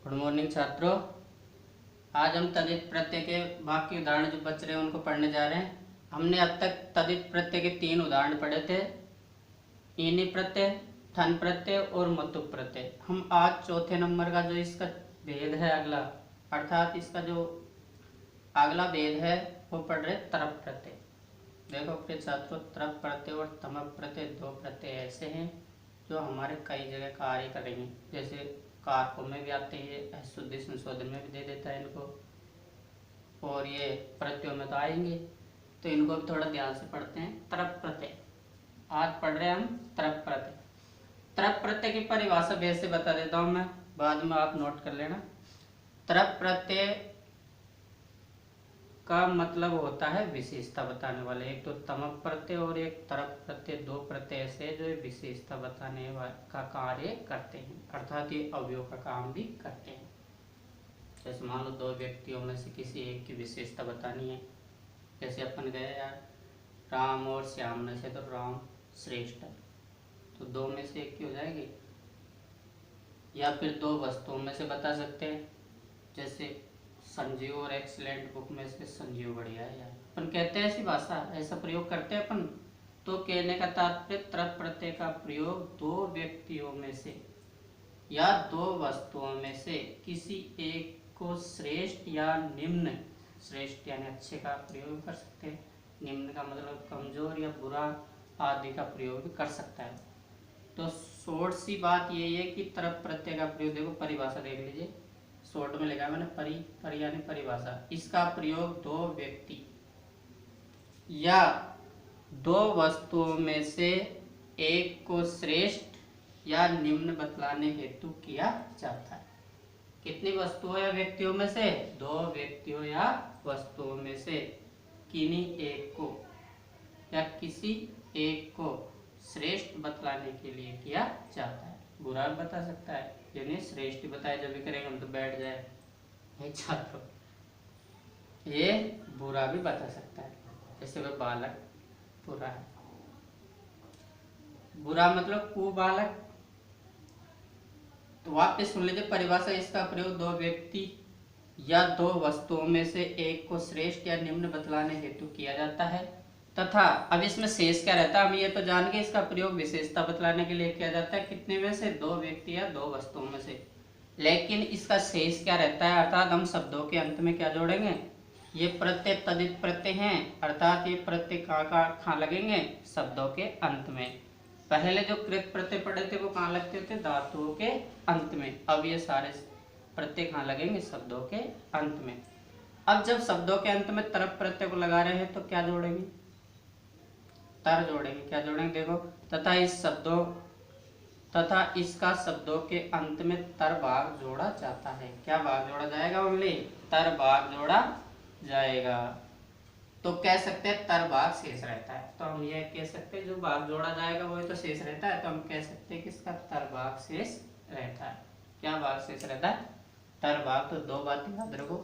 Good morning छात्रों। आज हम तदित प्रत्यय के बाकी उदाहरण जो बच रहे हैं उनको पढ़ने जा रहे हैं। हमने अब तक तदित प्रत्यय के 3 उदाहरण पढ़े थे, ईनि प्रत्यय, ठन प्रत्यय और मतुप प्रत्यय। हम आज चौथे नंबर का जो इसका भेद है अगला, अर्थात इसका जो अगला भेद है वो पढ़ रहे तरप प्रत्यय। देखो प्रिय छात्रों, तरप प्रत्यय और तमप प्रत्यय दो प्रत्यय ऐसे हैं जो हमारे कई जगह कार्य करेंगे। जैसे कारकों में भी आते हैं, शुद्धि संशोधन में भी दे देता है इनको, और ये प्रत्ययों में तो आएंगे, तो इनको भी थोड़ा ध्यान से पढ़ते हैं। तरप प्रत्यय आज पढ़ रहे हैं हम। तरप प्रत्यय, तरप प्रत्यय की परिभाषा वैसे से बता देता हूँ मैं, बाद में आप नोट कर लेना। तरप प्रत्यय का मतलब होता है विशेषता बताने वाले। एक तो तमप प्रत्यय और एक तरप प्रत्यय, दो प्रत्यय से जो विशेषता बताने का कार्य करते हैं, अर्थात ये अवयव का काम भी करते हैं। जैसे मान लो दो व्यक्तियों में से किसी एक की विशेषता बतानी है, जैसे अपन गए यार राम और श्याम में से, तो राम श्रेष्ठ है, तो दो में से एक की हो जाएगी। या फिर दो वस्तुओं में से बता सकते हैं, जैसे संजीव और एक्सीलेंट बुक में से संजीव बढ़िया है यार, अपन कहते हैं ऐसी भाषा, ऐसा प्रयोग करते हैं अपन। तो कहने का तात्पर्य तरप प्रत्यय का प्रयोग दो व्यक्तियों में से या दो वस्तुओं में से किसी एक को श्रेष्ठ या निम्न, श्रेष्ठ यानी अच्छे का प्रयोग कर सकते हैं, निम्न का मतलब कमजोर या बुरा आदि का प्रयोग भी कर सकता है। तो शॉर्ट सी बात यही है कि तरप प्रत्यय का प्रयोग, देखो परिभाषा देख लीजिए, शॉर्ट में लिखा है मैंने परि यानी परिभाषा। इसका प्रयोग दो व्यक्ति या दो वस्तुओं में से एक को श्रेष्ठ या निम्न बतलाने हेतु किया जाता है। कितनी वस्तुओं या व्यक्तियों में से? दो व्यक्तियों या वस्तुओं में से किन्हीं एक को या किसी एक को श्रेष्ठ बतलाने के लिए किया जाता है। बुरा बता सकता है, यानी श्रेष्ठ बताए जब भी करेंगे हम तो बैठ जाए छात्रों, ये बुरा भी बता सकता है, जैसे वह बालक बुरा है, बुरा मतलब कुबालक। तो वापस सुन लीजिए परिभाषा। इसका प्रयोग दो व्यक्ति या दो वस्तुओं में से एक को श्रेष्ठ या निम्न बतलाने हेतु किया जाता है, तथा अब इसमें शेष क्या रहता है हम ये तो जान गए। इसका प्रयोग विशेषता बतलाने के लिए किया जाता है, कितने में से? दो व्यक्ति या दो वस्तुओं में से। लेकिन इसका शेष क्या रहता है, अर्थात हम शब्दों के अंत में क्या जोड़ेंगे? ये प्रत्यय तदित प्रत्यय हैं, अर्थात ये प्रत्यय कहाँ लगेंगे? शब्दों के अंत में। पहले जो कृत प्रत्यय पढ़े थे वो कहाँ लगते थे? धातुओं के अंत में। अब ये सारे प्रत्यय कहाँ लगेंगे? शब्दों के अंत में। अब जब शब्दों के अंत में तरप प्रत्यय को लगा रहे हैं तो क्या जोड़ेंगे? तर जोड़ेंगे। क्या जोड़ेंगे? देखो, तथा इसका शब्दों के अंत में तर भाग जोड़ा जाता है। क्या भाग जोड़ा जाएगा? ओनली तर भाग जोड़ा जाएगा। तो कह सकते हैं तर भाग शेष रहता है। तो हम यह कह सकते हैं जो भाग जोड़ा जाएगा वही तो शेष रहता है, तो हम कह सकते हैं कि इसका तर भाग शेष रहता है। क्या भाग शेष रहता है? तर भाग। तो दो बातें याद रखो,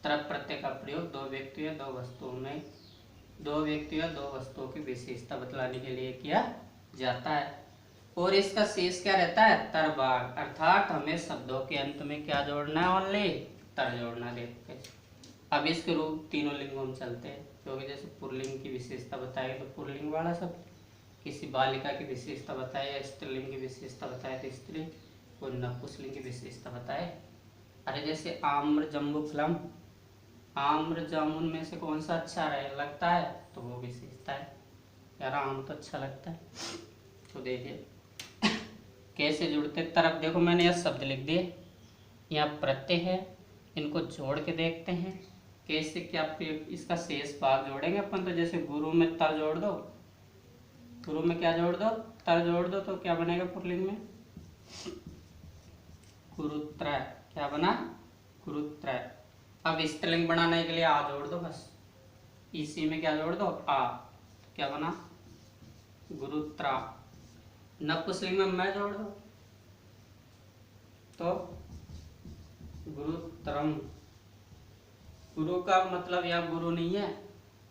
तरप प्रत्यय का प्रयोग दो व्यक्तियों या दो वस्तुओं में, दो व्यक्तियों या दो वस्तुओं की विशेषता बतलाने के लिए किया जाता है। और इसका शेष क्या रहता है? तर भाग, अर्थात हमें शब्दों के अंत में क्या जोड़ना है? ओनली तर जोड़ना देते। अब इसके रूप तीनों लिंगों में चलते हैं, क्योंकि जैसे पुल्लिंग की विशेषता बताएगा तो पुल्लिंग वाला शब्द, किसी बालिका की विशेषता बताए या स्त्रीलिंग की विशेषता बताए तो स्त्रीलिंग, और नपुंसकलिंग की विशेषता बताए। अरे जैसे आम्र जम्बू फलम, आम्र जामुन में से कौन सा अच्छा रहे लगता है? तो वो विशेषता है। यार आम तो अच्छा लगता है। तो देखिए कैसे जुड़ते तरफ। देखो मैंने यह शब्द लिख दिए, यहाँ प्रत्यय है, इनको जोड़ के देखते हैं कैसे क्या इसका शेष भाग जोड़ेंगे अपन। तो जैसे गुरु में तर जोड़ दो, गुरु में क्या जोड़ दो? तर जोड़ दो, तो क्या बनेगा पुल्लिंग में? गुरुत्रय। क्या बना? गुरुत्रय। अब स्त्रीलिंग बनाने के लिए आ जोड़ दो, बस इसी में क्या जोड़ दो? आ। क्या बना? गुरुत्रा। नपुंसकलिंग में मैं जोड़ दो तो गुरुत्रम। गुरु का मतलब यहाँ गुरु नहीं है,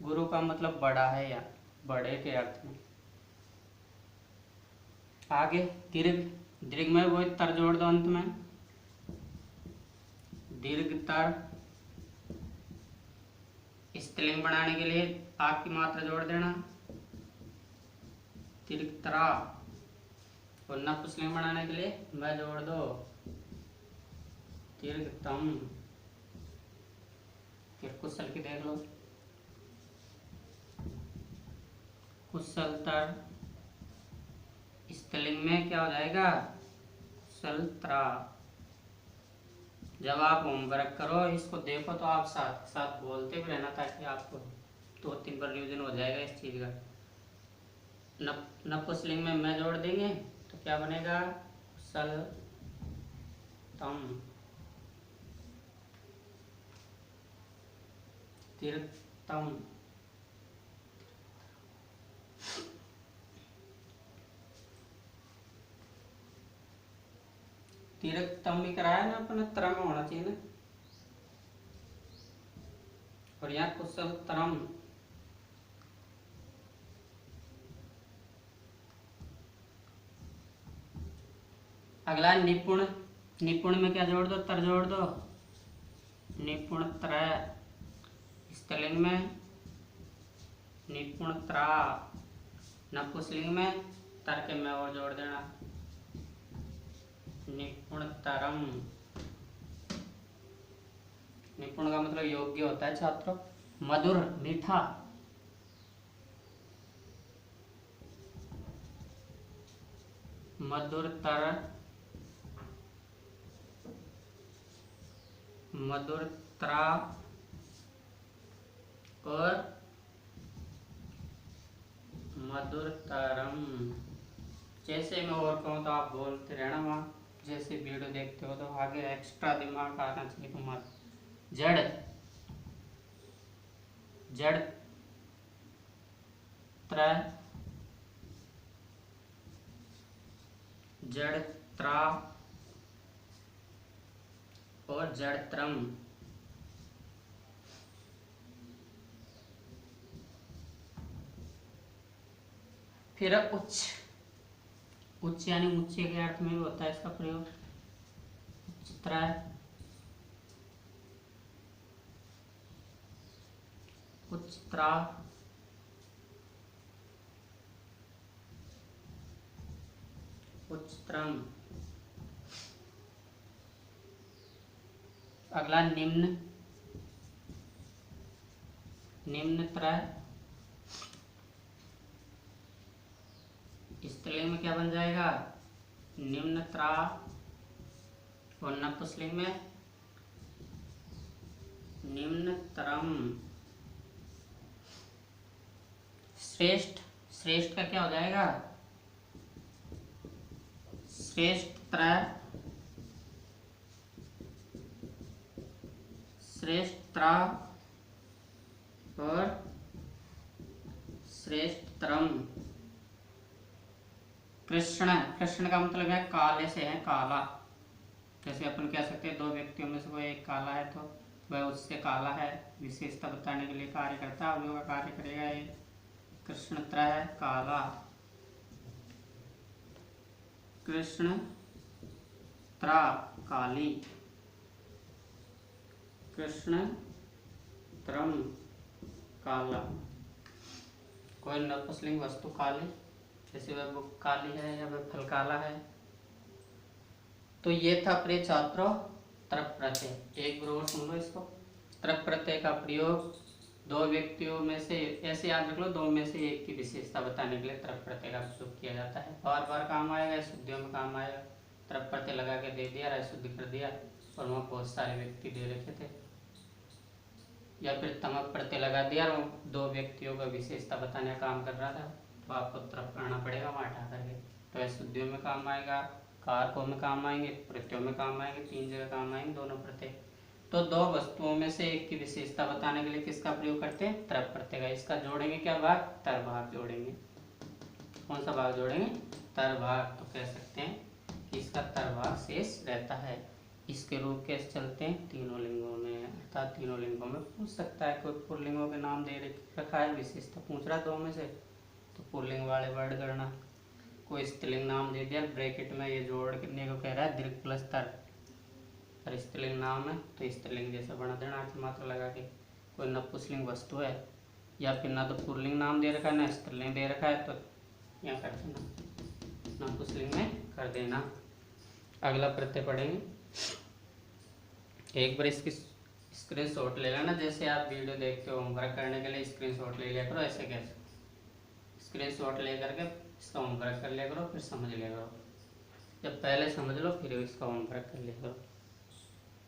गुरु का मतलब बड़ा है, या बड़े के अर्थ में। आगे दीर्घ, दीर्घ में वो तर जोड़ दो अंत में, दीर्घतर स्त्रीलिंग बनाने के लिए आ की मात्रा जोड़ देना, दीर्घतरा। और नपुंसकलिंग बनाने के लिए मैं जोड़ दो, दीर्घतम। फिर कुशल की देख लो, कुशलतर स्त्रीलिंग में क्या हो जाएगा, कुशलतरा। जब आप होमवर्क करो इसको देखो तो आप साथ साथ बोलते भी रहना, ताकि आपको 2-3 बार रिविजन हो जाएगा इस चीज का। नपुंसकलिंग में मैं जोड़ देंगे तो क्या बनेगा, कुशलतम, दीर्घतम। दीर्घतम भी कराया ना अपने, तरह में होना चाहिए ना। और यहाँ कुशलतरम। अगला निपुण, निपुण में क्या जोड़ दो, तर जोड़ दो, निपुणतर। स्त्रीलिंग में निपुणतरा, नपुंसकलिंग में तर के में और जोड़ देना, निपुणतरम। निपुण का मतलब योग्य होता है छात्रों, मधुर, मीठा। मधुरतर, मधुरतरा। और मधुरतरम। जैसे मैं और कहूँ तो आप बोलते रहना, वहाँ जैसे वीडियो देखते हो तो आगे एक्स्ट्रा दिमाग आना चाहिए तुम्हारा। जड़, जड़ त्र, जड़त्रा और जड़त्रम। फिर उच्च, उच्च यानी ऊंचे के अर्थ में भी होता है इसका प्रयोग, उच्चतर, उच्चतरा, उच्चतरम। अगला निम्न, निम्नतर। स्त्रीलिंग में क्या बन जाएगा, निम्नतरा। और नपुंसकलिंग में निम्नतरम। श्रेष्ठ, श्रेष्ठ का क्या हो जाएगा, श्रेष्ठतर, श्रेष्ठतरा और श्रेष्ठतरम। कृष्ण, कृष्ण का मतलब है काले से है, काला। जैसे अपन कह सकते हैं दो व्यक्तियों में से कोई एक काला है तो वह उससे काला है, विशेषता बताने के लिए कार्य करता है, अवयव का कार्य करेगा ये। कृष्णतर है, काला। कृष्णत्रा, काली। कृष्णत्रम, काला। कोई नपुंसकलिंग वस्तु काली, जैसे वह बुक काली है या वह फल काला है। तो ये था प्रिय छात्रों तरप प्रत्यय। एक बार और सुन लो इसको। तरप प्रत्यय का प्रयोग दो व्यक्तियों में से, ऐसे याद रख लो, दो में से एक की विशेषता बताने के लिए तरप प्रत्यय का प्रयोग किया जाता है। बार बार काम आएगा, शुद्धियों में काम आएगा। तरप प्रत्यय लगा के दे दिया, शुद्ध कर दिया, और वहाँ बहुत सारे व्यक्ति दे रखे थे। या फिर तमक प्रत्यय लगा दिया और दो व्यक्तियों का विशेषता बताने का काम कर रहा था, तो आपको तरप करना पड़ेगा वहाँ हटा करके। तो ऐसे शुद्धियों में काम आएगा, कारकों में काम आएंगे, प्रत्ययों में काम आएंगे, 3 जगह काम आएंगे दोनों प्रत्यय। तो दो वस्तुओं में से एक की विशेषता बताने के लिए किसका प्रयोग करते हैं, तरप प्रत्यय का। इसका जोड़ेंगे क्या भाग, तर भाग जोड़ेंगे। कौन सा भाग जोड़ेंगे, तर भाग। तो कह सकते हैं कि इसका तर भाग शेष रहता है। इसके रूप कैसे चलते हैं, तीनों लिंगों में, अर्थात तीनों लिंगों में पूछ सकता है। कोई पुल्लिंगों के नाम दे रखा है, विशेषता पूछ रहा है दो में से, तो पुल्लिंग वाले वर्ड करना। कोई स्त्रीलिंग नाम दे दिया, ब्रैकेट में ये जोड़ करने को कह रहा है, दीर्घ प्लस तर, और स्त्रीलिंग नाम है तो स्त्रीलिंग जैसा बना देना आठ मात्रा लगा के। कोई नपुंसकलिंग वस्तु है या फिर ना तो पुल्लिंग नाम दे रखा है ना स्त्रीलिंग दे रखा है तो यहाँ कर देना, नपुंसकलिंग में कर देना। अगला प्रत्यय पढ़ेंगे। एक बार इसकी स्क्रीनशॉट ले लेना, जैसे आप वीडियो देखते हो होमवर्क करने के लिए स्क्रीनशॉट ले लिया करो, ऐसे कैसे स्क्रीनशॉट ले करके इसका होमवर्क कर लिया करो, फिर समझ लिया करो। जब पहले समझ लो फिर इसका होमवर्क कर लिया करो।